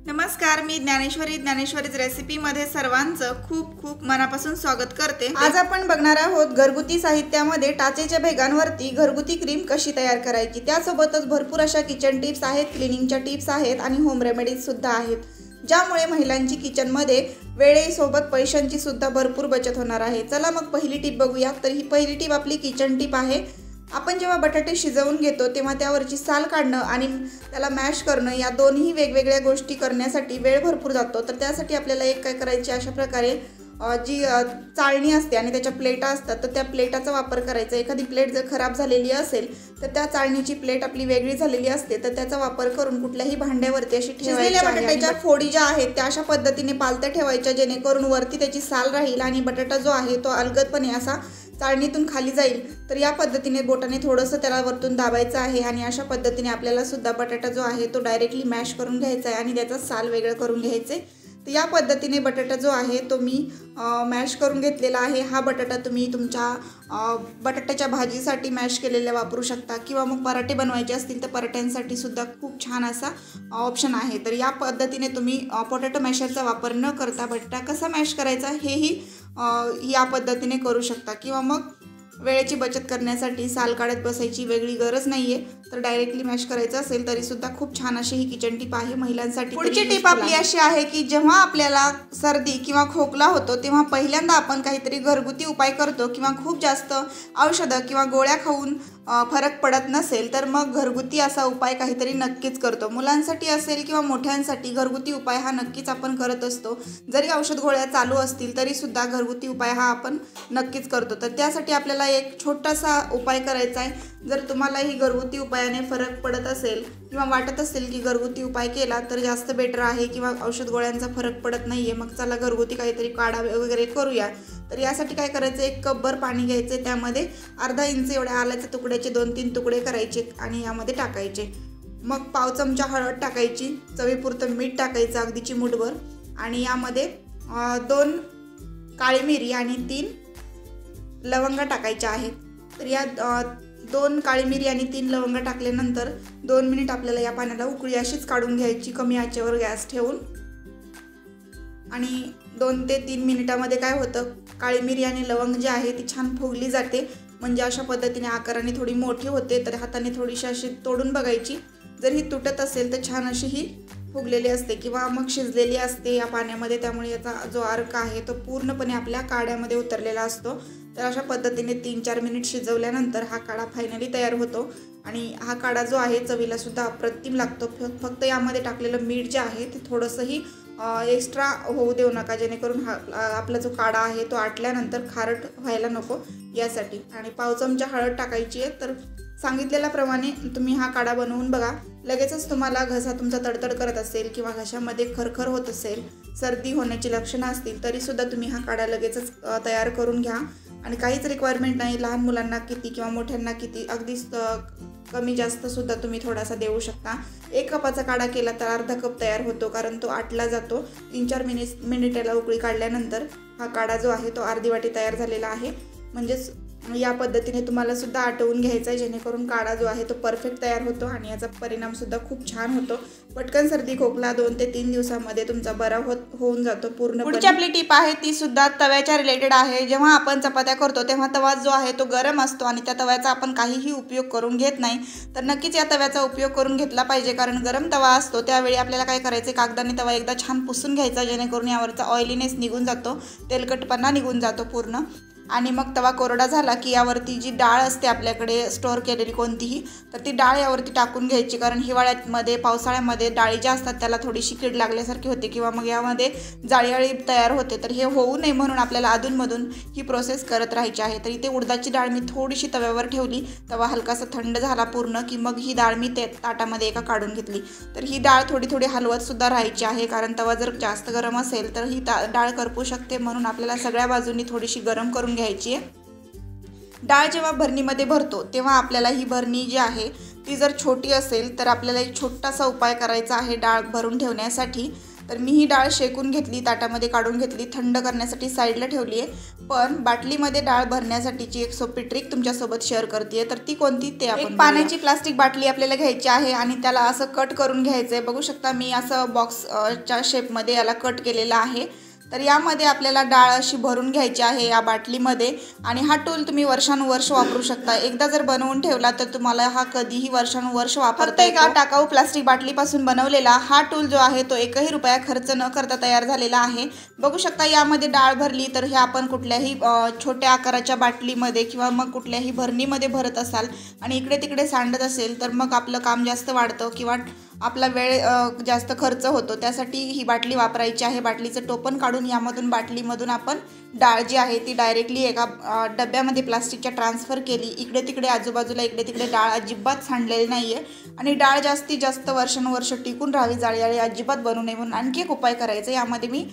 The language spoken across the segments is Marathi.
नमस्कार, मी ज्ञानेश्वरीच रेसिपीमध्ये सर्वांचं खूप खूप मनापासून स्वागत करते। आज आपण बघणार आहोत घरगुती साहित्यामध्ये टाचेच्या भेगांवरती घरगुती क्रीम कशी तयार करायची। त्यासोबतच भरपूर अशा किचन टिप्स आहेत, क्लिनिंगच्या टिप्स आहेत आणि होम रेमेडीज सुद्धा आहेत, ज्यामुळे महिलांची किचनमध्ये वेळेसोबत पैशांची सुद्धा भरपूर बचत होणार आहे। चला मग पहिली टिप बघूया। तर ही पहिली टिप आपली किचन टिप आहे। आपण जेव्हा बटाटे शिजवून घेतो तेव्हा त्यावरची साल काढणं आणि त्याला मॅश करणं या दोन्ही वेगवेगळ्या गोष्टी करण्यासाठी वेळ भरपूर जातो। तर त्यासाठी आपल्याला एक काय करायचे, अशा प्रकारे जी चाळणी असते आणि त्याच्या प्लेटा असतात, तर त्या प्लेटाचा वापर करायचा। एखादी प्लेट जर खराब झालेली असेल तर त्या चाळणीची प्लेट आपली वेगळी झालेली असते, तर त्याचा वापर करून कुठल्याही भांड्यावरती अशी ठेवलेल्या बटाट्याच्या फोडी ज्या आहेत त्या अशा पद्धतीने पालत्या ठेवायच्या, जेणेकरून वरती त्याची साल राहील आणि बटाटा जो आहे तो अलगदपणे असा चाळणीतून खाली जाईल। तर या पद्धतीने बोटाने थोडंसं त्याला वरतून दाबायचं आहे आणि अशा पद्धतीने आपल्याला सुद्धा बटाटा जो आहे तो डायरेक्टली मॅश करून घ्यायचा आहे आणि त्याचा साल वेगळं करून घ्यायचे। तर या पद्धतीने बटाटा जो आहे तो मी मॅश करून घेतलेला आहे। हा बटाटा तुम्ही तुमच्या बटाट्याच्या भाजीसाठी मॅश केलेला वापरू शकता किंवा मग पराठे बनवायचे असतील तर पराठ्यांसाठी सुद्धा खूप छान असा ऑप्शन आहे। तर या पद्धतीने तुम्ही पोटॅटो मॅशरचा वापर न करता बटाटा कसा मॅश करायचा हेही या पद्धतीने करू शकता, किंवा मग वेळेची बचत करण्यासाठी साल काढत बसायची वेगळी गरज नाहीये, तर डायरेक्टली मॅश करायचं असेल तरी सुद्धा खूप छान अशी ही किचन टिप आहे महिलांसाठी। पुढची टिप आपली अशी आहे की जेव्हा आपल्याला सर्दी किंवा खोकला होतो तेव्हा पहिल्यांदा आपण काहीतरी घरगुती उपाय करतो, किंवा खूप जास्त औषधं किंवा गोळ्या खाऊन फरक पडत नसेल तर मग घरगुती असा उपाय काहीतरी नक्कीच करतो। मुलांसाठी असेल किंवा मोठ्यांसाठी घरगुती उपाय हा नक्कीच आपण करत असतो। जरी औषध गोळ्या चालू असतील तरी सुद्धा घरगुती उपाय हा आपण नक्कीच करतो। तर त्यासाठी आपल्याला एक छोटासा उपाय करायचा आहे। जर तुम्हालाही घरगुती उपायाने फरक पडत असेल किंवा वाटत असेल की घरगुती उपाय केला तर जास्त बेटर आहे किंवा औषध गोळ्यांचा फरक पडत नाहीये, मग चला घरगुती काहीतरी काढा वगैरे करूया। तर यासाठी काय करायचं, एक कपभर पाणी घ्यायचे, त्यामध्ये अर्धा इंच एवढ्या आल्याच्या तुकड्याचे 2-3 तुकडे करायचे आणि यामध्ये टाकायचे। मग पाव चमचा हळद टाकायची, चवीपुरतं मीठ टाकायचं अगदी चिमूटभर, आणि यामध्ये 2 काळी मिरी आणि 3 लवंगा टाकायच्या आहेत। तर या 2 काळी मिरी आणि 3 लवंगा टाकल्यानंतर 2 मिनिट आपल्याला या पाण्याला उकळी अशीच काढून घ्यायची, कमी आचेवर गॅस ठेवून। आणि 2 ते 3 मिनिटामध्ये काय होतं, काळी मिरी आणि लवंग जी आहे ती छान फुगली जाते, म्हणजे अशा पद्धतीने आकाराने थोडी मोठी होते। तर हाताने थोडीशी अशी तोडून बघायची, जर ही तुटत असेल तर छान अशी ही फुगलेली असते किंवा मग शिजलेली असते या पाण्यामध्ये, त्यामुळे याचा जो अर्क आहे तो पूर्णपणे आपल्या काढ्यामध्ये उतरलेला असतो। तर अशा पद्धतीने 3-4 मिनिट शिजवल्यानंतर हा काढा फायनली तयार होतो आणि हा काढा जो आहे चवीला सुद्धा अप्रतिम लागतो। फक्त यामध्ये टाकलेलं मीठ जे आहे ते थोडंसंही एक्स्ट्रा होऊ देऊ नका, जेणेकरून आपला जो काढा आहे तो आटल्यानंतर खारट व्हायला नको यासाठी। आणि पाव चमचा हळद टाकायची आहे। तर सांगितलेल्याप्रमाणे तुम्ही हा काढा बनवून बघा, लगेचच तुम्हाला घसा तुमचा तडतड करत असेल किंवा घशामध्ये खरखर होत असेल, सर्दी होण्याची लक्षणं असतील तरी सुद्धा तुम्ही हा काढा लगेचच तयार करून घ्या। आणि काहीच रिक्वायरमेंट नाही, लहान मुलांना किती किंवा मोठ्यांना किती, अगदी कमी जास्त सुद्धा तुम्ही थोडासा देऊ शकता। 1 कपाचा काढा केला तर अर्धा कप तयार होतो, कारण तो आटला जातो। 3-4 मिनिटाला उकळी काढल्यानंतर हा काढा जो आहे तो अर्धी वाटी तयार झालेला आहे। म्हणजेच या पद्धतीने तुम्हाला सुद्धा आटवून घ्यायचा आहे, जेणेकरून काढा जो आहे तो परफेक्ट तयार होतो आणि याचा परिणाम सुद्धा खूप छान होतो। पटकन सर्दी खोकला 2 ते 3 दिवसामध्ये तुमचा बरा होऊन जातो पूर्ण। पुढची आपली टिप आहे ती सुद्धा तव्याच्या रिलेटेड आहे। जेव्हा आपण चपात्या करतो तेव्हा तवा जो आहे तो गरम असतो आणि त्या तव्याचा आपण काहीही उपयोग करून घेत नाही, तर नक्कीच या तव्याचा उपयोग करून घेतला पाहिजे, कारण गरम तवा असतो त्यावेळी आपल्याला काय करायचे, कागदाने तवा एकदा छान पुसून घ्यायचा, जेणेकरून यावरचा ऑइलीनेस निघून जातो, तेलकटपणा निघून जातो पूर्ण। आणि मग तवा कोरडा झाला की यावरती जी डाळ असते आपल्याकडे स्टोअर केलेली कोणतीही, तर ती डाळ यावरती टाकून घ्यायची, कारण हिवाळ्यामध्ये पावसाळ्यामध्ये डाळी ज्या असतात त्याला थोडीशी कीड लागल्यासारखी होते किंवा मग यामध्ये जाळी तयार होते। तर हे होऊ नये म्हणून आपल्याला अधूनमधून ही प्रोसेस करत राहायची आहे। तर इथे उडदाची डाळ मी थोडीशी तव्यावर ठेवली, तवा हलकासा थंड झाला पूर्ण की मग ही डाळ मी ताटामध्ये एका काढून घेतली। तर ही डाळ थोडी थोडी हलवत सुद्धा राहायची आहे, कारण तवा जर जास्त गरम असेल तर ही डाळ करपू शकते, म्हणून आपल्याला सगळ्या बाजूंनी थोडीशी गरम करून घ्यायची आहे। डाळ जेव्हा भरणीमध्ये भरतो तेव्हा आपल्याला ही भरणी जी आहे ती जर छोटी असेल तर आपल्याला एक छोटासा उपाय करायचा आहे डाळ भरून ठेवण्यासाठी। तर मी ही डाळ शेकून घेतली, ताटामध्ये काढून घेतली, थंड करण्यासाठी साईडला ठेवली आहे. पण बाटलीमध्ये डाळ भरण्यासाठीची एक सोपी ट्रिक तुमच्यासोबत शेअर करते. तर ती कोणती ते आपण पाण्याची प्लास्टिक बाटली आपल्याला घ्यायची आहे आणि त्याला असं कट करून घ्यायचं आहे. बघू शकता मी असं बॉक्सच्या शेपमध्ये याला कट केलेला आहे. तर यामध्ये आपल्याला डाळ अशी भरून घ्यायची आहे या बाटलीमध्ये आणि हा टूल तुम्ही वर्षानुवर्ष वापरू शकता. एकदा जर बनवून ठेवला तर तुम्हाला हा कधीही वर्षानुवर्ष वापरता येतो. एका टाकाऊ प्लास्टिक बाटलीपासून बनवलेला हा टूल जो आहे तो 1ही रुपया खर्च न करता तयार झालेला आहे. बघू शकता यामध्ये डाळ भरली तर हे आपण कुठल्याही छोट्या आकाराच्या बाटलीमध्ये किंवा मग कुठल्याही भरणीमध्ये भरत असाल आणि इकडे तिकडे सांडत असेल तर मग आपलं काम जास्त वाढतं किंवा आपला वेळ जास्त खर्च होतो. त्यासाठी ही बाटली वापरायची आहे. बाटलीचं टोपण काढून यामधून बाटलीमधून आपण डाळ जी आहे ती डायरेक्टली एका डब्यामध्ये प्लास्टिकच्या ट्रान्सफर केली. इकडे तिकडे आजूबाजूला इकडे तिकडे डाळ अजिबात सांडलेली नाही आहे आणि डाळ जास्तीत जास्त वर्षानुवर्ष टिकून राहावी, जाळी अजिबात बनू नये म्हणून आणखी एक उपाय करायचा. यामध्ये मी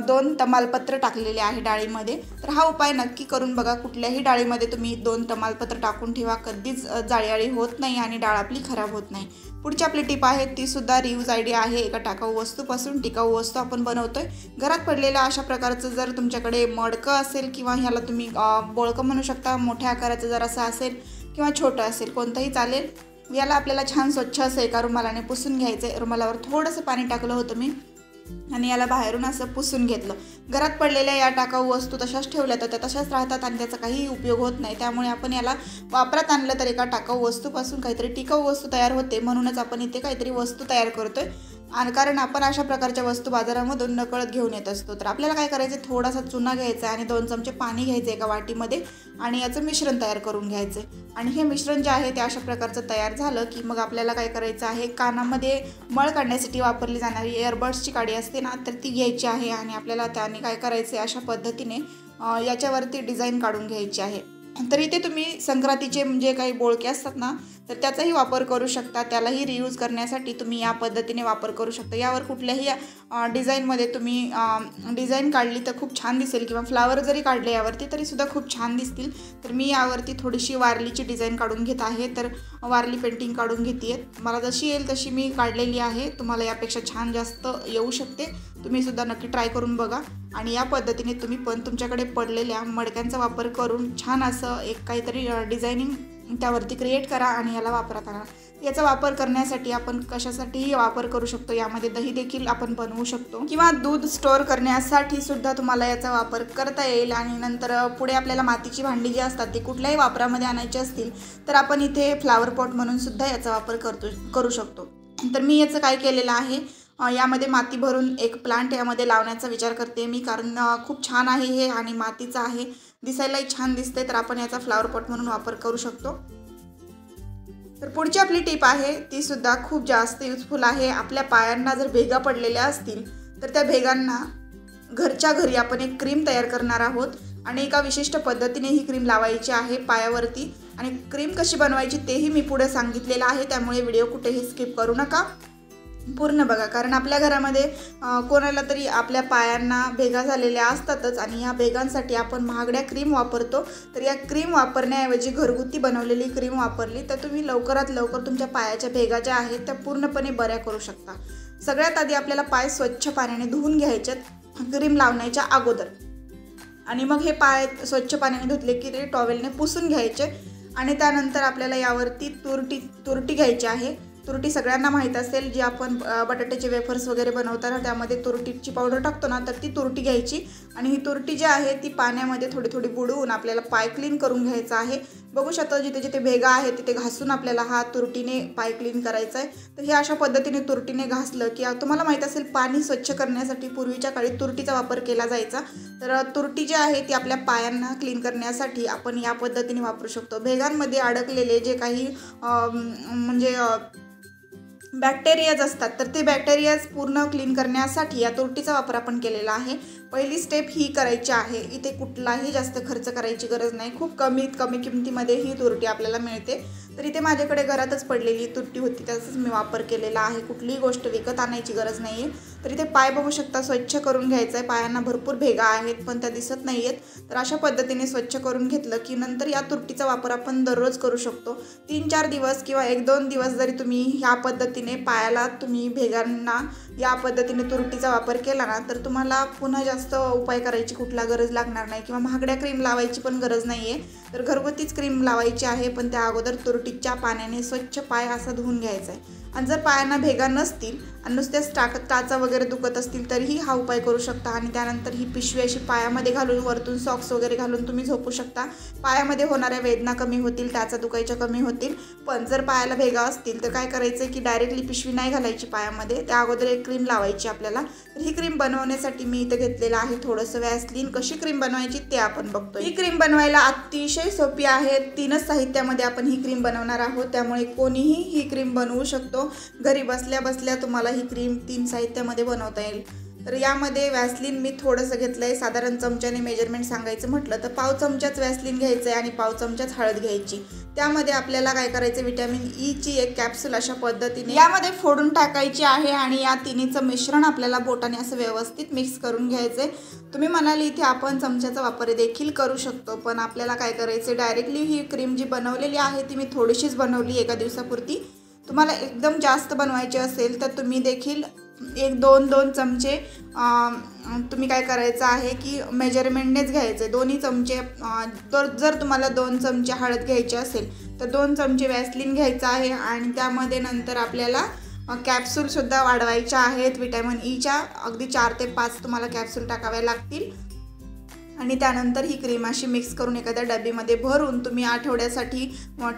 2 तमालपत्र टाकलेले आहे डाळीमध्ये. तर हा उपाय नक्की करून बघा. कुठल्याही डाळीमध्ये तुम्ही 2 तमालपत्र टाकून ठेवा, कधीच जाळी होत नाही आणि डाळ आपली खराब होत नाही. पुढची आपली टिप आहे ती सुद्धा रियूज आयडिया आहे. एका टाकाऊ वस्तूपासून टिकाऊ वस्तू आपण बनवतोय. घरात पडलेल्या अशा प्रकारचं जर तुमच्याकडे मडकं असेल किंवा ह्याला तुम्ही बोळकं म्हणू शकता, मोठ्या आकाराचं जर असं असेल किंवा छोटं असेल कोणतंही चालेल, याला आपल्याला छान स्वच्छ असं एका रुमालाने पुसून घ्यायचं आहे. रुमालावर थोडंसं पाणी टाकलं होतं मी आणि याला बाहेरून असं पुसून घेतलं. घरात पडलेल्या या टाकाऊ वस्तू तशाच ठेवल्या तर त्या तशाच राहतात आणि त्याचा काहीही उपयोग होत नाही. त्यामुळे आपण याला वापरात आणलं तर एका टाकाऊ वस्तूपासून काहीतरी टिकाऊ वस्तू तयार होते. म्हणूनच आपण इथे काहीतरी वस्तू तयार करतोय आणि कारण आपण अशा प्रकारच्या वस्तू बाजारामधून नकळत घेऊन येत असतो. तर आपल्याला काय करायचं, थोडासा चुना घ्यायचा आणि 2 चमचे पाणी घ्यायचं एका वाटीमध्ये आणि याचं मिश्रण तयार करून घ्यायचं आणि हे मिश्रण जे आहे ते अशा प्रकारचं तयार झालं की मग आपल्याला काय करायचं आहे, कानामध्ये मळ काढण्यासाठी वापरली जाणारी एअरबड्सची काडी असते ना, तर ती घ्यायची आहे आणि आपल्याला त्याने काय करायचं आहे, अशा पद्धतीने याच्यावरती डिझाईन काढून घ्यायची आहे. तर इथे तुम्ही संक्रांतीचे म्हणजे काही बोळके असतात ना, तर त्याचाही वापर करू शकता. त्यालाही रियूज करण्यासाठी तुम्ही या पद्धतीने वापर करू शकता. यावर कुठल्याही डिझाईनमध्ये तुम्ही डिझाईन काढली तर खूप छान दिसेल किंवा फ्लावर जरी काढले यावरती तरीसुद्धा खूप छान दिसतील. तर मी यावरती थोडीशी वारलीची डिझाईन काढून घेत आहे. तर वारली पेंटिंग काढून घेते आहे. मला जशी येईल तशी मी काढलेली आहे. तुम्हाला यापेक्षा छान जास्त येऊ शकते. तुम्हीसुद्धा नक्की ट्राय करून बघा आणि या पद्धतीने तुम्ही पण तुमच्याकडे पडलेल्या मडक्यांचा वापर करून छान असं एक काहीतरी डिझायनिंग त्यावरती क्रिएट करा आणि याला वापरात आणा. याचा वापर करण्यासाठी आपण कशासाठीही वापर करू शकतो. यामध्ये दही देखील आपण बनवू शकतो किंवा दूध स्टोअर करण्यासाठी सुद्धा तुम्हाला याचा वापर करता येईल. आणि नंतर पुढे आपल्याला मातीची भांडी जी असतात ती कुठल्याही वापरामध्ये आणायची असतील तर आपण इथे फ्लावर पॉट म्हणून सुद्धा याचा वापर करू शकतो. तर मी याचं काय केलेलं आहे, यामध्ये माती भरून एक प्लांट यामध्ये लावण्याचा विचार करते मी, कारण खूप छान आहे हे आणि मातीचं आहे, दिसायलाही छान दिसते. तर आपण याचा फ्लावर पॉट म्हणून वापर करू शकतो. तर पुढची आपली टिप आहे ती सुद्धा खूप जास्त युजफुल आहे. आपल्या पायांना जर भेगा पडलेल्या असतील तर त्या भेगांना घरच्या घरी आपण एक क्रीम तयार करणार आहोत आणि एका विशिष्ट पद्धतीने ही क्रीम लावायची आहे पायावरती. आणि क्रीम कशी बनवायची तेही मी पुढे सांगितलेलं आहे, त्यामुळे व्हिडिओ कुठेही स्किप करू नका, पूर्ण बघा. कारण आपल्या घरामध्ये कोणाला तरी आपल्या पायांना भेगा झालेल्या असतातच आणि या भेगांसाठी आपण महागड्या क्रीम वापरतो. तर या क्रीम वापरण्याऐवजी घरगुती बनवलेली क्रीम वापरली तर तुम्ही लवकरात लवकर तुमच्या पायाच्या भेगा ज्या आहेत त्या पूर्णपणे बऱ्या करू शकता. सगळ्यात आधी आपल्याला पाय स्वच्छ पाण्याने धुवून घ्यायचेत क्रीम लावण्याच्या अगोदर आणि मग हे पाय स्वच्छ पाण्याने धुतले की ते टॉवेलने पुसून घ्यायचे आणि त्यानंतर आपल्याला यावरती तुरटी घ्यायची आहे. तुरटी सगळ्यांना माहीत असेल, जी आपण बटाट्याचे वेफर्स वगैरे बनवताना त्यामध्ये तुरटीची पावडर टाकतो ना, तर ती तुरटी घ्यायची आणि ही तुरटी जी आहे ती पाण्यामध्ये थोडी थोडी बुडवून आपल्याला पाय क्लीन करून घ्यायचा आहे. बघू शकता जिथे जिथे भेगा आहे तिथे घासून आपल्याला हा तुरटीने पाय क्लीन करायचा आहे. तर हे अशा पद्धतीने तुरटीने घासलं की तुम्हाला माहीत असेल पाणी स्वच्छ करण्यासाठी पूर्वीच्या काळी तुरटीचा वापर केला जायचा. तर तुरटी जी आहे ती आपल्या पायांना क्लीन करण्यासाठी आपण या पद्धतीने वापरू शकतो. भेगांमध्ये अडकलेले जे काही म्हणजे बॅक्टेरियाज असतात तर ते बॅक्टेरियाज पूर्ण क्लीन करण्यासाठी या तुरटीचा वापर आपण केलेला आहे. पहिली स्टेप ही करायची आहे. इथे कुठलाही जास्त खर्च करायची गरज नाही. खूप कमी किमतीमध्ये ही तुरटी आपल्याला मिळते. तर इथे माझ्याकडे घरातच पडलेली तुरटी होती, त्याचाच मी वापर केलेला आहे. कुठलीही गोष्ट विकत आणायची गरज नाही आहे. तर इथे पाय बघू शकता स्वच्छ करून घ्यायचं आहे. पायांना भरपूर भेगा आहेत पण त्या दिसत नाही आहेत. तर अशा पद्धतीने स्वच्छ करून घेतलं की नंतर या तुरटीचा वापर आपण दररोज करू शकतो. 3-4 दिवस किंवा 1-2 दिवस जरी तुम्ही ह्या पद्धतीने पायाला तुम्ही भेगांना या पद्धतीने तुरटीचा वापर केला ना तर तुम्हाला पुन्हा जास्त उपाय करायची कुठला गरज लागणार नाही किंवा महागड्या क्रीम लावायची पण गरज नाही आहे. तर घरगुतीच क्रीम लावायची आहे पण त्या अगोदर तुरटीच्या पाण्याने स्वच्छ पाय असा धुवून घ्यायचा आहे. आणि जर पायांना भेगा नसतील आणि नुसत्याच टाचा वगैरे दुखत असतील तरीही हा उपाय करू शकता. आणि त्यानंतर ही पिशवी अशी पायामध्ये घालून वरतून सॉक्स वगैरे घालून तुम्ही झोपू शकता. पायामध्ये होणाऱ्या वेदना कमी होतील, टाचा दुखायच्या कमी होतील. पण जर पायाला भेगा असतील तर काय करायचं की डायरेक्टली पिशवी नाही घालायची पायामध्ये, त्या अगोदर एक क्रीम लावायची आपल्याला. तर ही क्रीम बनवण्यासाठी मी इथं घेतलेलं आहे थोडंसं व्हॅसलीन. कशी क्रीम बनवायची ते आपण बघतो. ही क्रीम बनवायला अतिशय सोपी आहे. 3च साहित्यामध्ये आपण ही क्रीम बनवणार आहोत, त्यामुळे कोणीही ही क्रीम बनवू शकतो. घरी बसल्या बसल्या तुम्हाला ही क्रीम 3 साहित्यामध्ये बनवता येईल. तर यामध्ये व्हॅसलीन मी थोडंसं घेतलं आहे. साधारण चमच्याने मेजरमेंट सांगायचं म्हटलं तर पाव चमचाच व्हॅसलीन घ्यायचं आहे आणि पाव चमचाच हळद घ्यायची. त्यामध्ये आपल्याला काय करायचं, विटॅमिन ई ची एक कॅप्सूल अशा पद्धतीने यामध्ये फोडून टाकायची आहे आणि या तिन्हीचं मिश्रण आपल्याला बोटाने असं व्यवस्थित मिक्स करून घ्यायचं आहे. तुम्ही म्हणाले इथे आपण चमच्याचा वापर देखील करू शकतो, पण आपल्याला काय करायचं डायरेक्टली ही क्रीम जी बनवलेली आहे ती मी थोडीशीच बनवली एका दिवसापुरती. तुम्हाला एकदम जास्त बनवायचे असेल तर तुम्ही देखील 1-2 चमचे तुम्ही काय करायचं आहे की मेजरमेंटनेच घ्यायचे. दोन्ही चमचे जर तुम्हाला 2 चमचे हळद घ्यायची असेल तर 2 चमचे व्हॅसलीन घ्यायचं आहे आणि त्यामध्ये नंतर आपल्याला कॅप्सूलसुद्धा वाढवायच्या आहेत. विटॅमिन ईच्या अगदी 4 ते 5 तुम्हाला कॅप्सूल टाकाव्या लागतील. आणि त्यानंतर ही क्रीम अशी मिक्स करून एखाद्या डब्यामध्ये भरून तुम्ही आठवड्यासाठी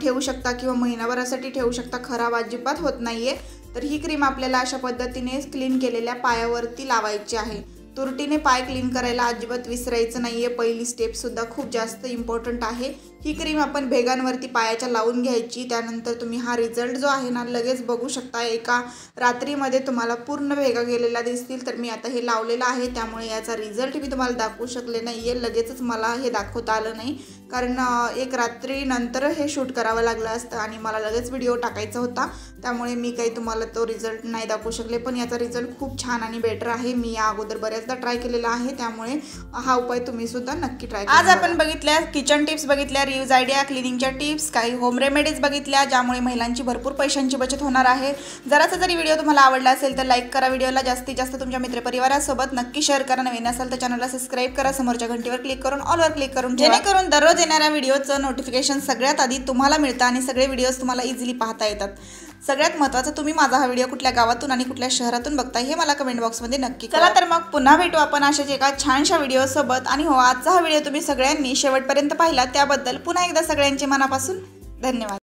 ठेवू शकता किंवा महिनाभरासाठी ठेवू शकता. खराब अजिबात होत नाही आहे. तर ही क्रीम आपल्याला अशा पद्धतीने क्लीन केलेल्या पायावरती लावायची आहे. तुरटीने पाय क्लीन करायला अजिबात विसरायचं नाही आहे. पहिली स्टेपसुद्धा खूप जास्त इम्पॉर्टंट आहे. ही क्रीम आपण भेगांवरती पायाच्या लावून घ्यायची. त्यानंतर तुम्ही हा रिझल्ट जो आहे ना लगेच बघू शकता. एका रात्रीमध्ये तुम्हाला पूर्ण भेगा गेलेल्या दिसतील. तर मी आता हे लावलेलं आहे त्यामुळे याचा रिझल्ट मी तुम्हाला दाखवू शकले नाही आहे. लगेचच मला हे दाखवता आलं नाही कारण एक रात्रीनंतर हे शूट करावं लागलं असतं आणि मला लगेच व्हिडिओ टाकायचा होता, त्यामुळे मी काही तुम्हाला तो रिझल्ट नाही दाखवू शकले. पण याचा रिझल्ट खूप छान आणि बेटर आहे. मी या अगोदर बऱ्याचदा ट्राय केलेला आहे, त्यामुळे हा उपाय तुम्ही सुद्धा नक्की ट्राय करा. आज आपण बघितल्या किचन टिप्स, बघितल्या रिव्ह्यूज आयडिया, क्लिनिंगच्या टिप्स, काही होम रेमेडीज बघितल्या ज्यामुळे महिलांची भरपूर पैशांची बचत होणार आहे. जरासा जरी व्हिडिओ तुम्हाला आवडला असेल तर लाईक करा. व्हिडिओला जास्तीत जास्त तुमच्या मित्रपरिवारासोबत नक्की शेअर करा. नवीन असाल तर चॅनलला सबस्क्राईब करा. समोरच्या घंटीवर क्लिक करून ऑलवर क्लिक करून जेणेकरून दररोज येणाऱ्या व्हिडिओचं नोटिफिकेशन सगळ्यात आधी तुम्हाला मिळतं आणि सगळे व्हिडिओज तुम्हाला इझिली पाहता येतात. सगळ्यात महत्त्वाचं, तुम्ही माझा हा व्हिडिओ कुठल्या गावातून आणि कुठल्या शहरातून बघताय हे मला कमेंट बॉक्समध्ये नक्की करा. चला तर मग पुन्हा भेटू आपण अशाच एका छानशा व्हिडिओसोबत. आणि हो, आजचा हा व्हिडिओ तुम्ही सगळ्यांनी शेवटपर्यंत पाहिला त्याबद्दल पुन्हा एकदा सगळ्यांचे मनापासून धन्यवाद.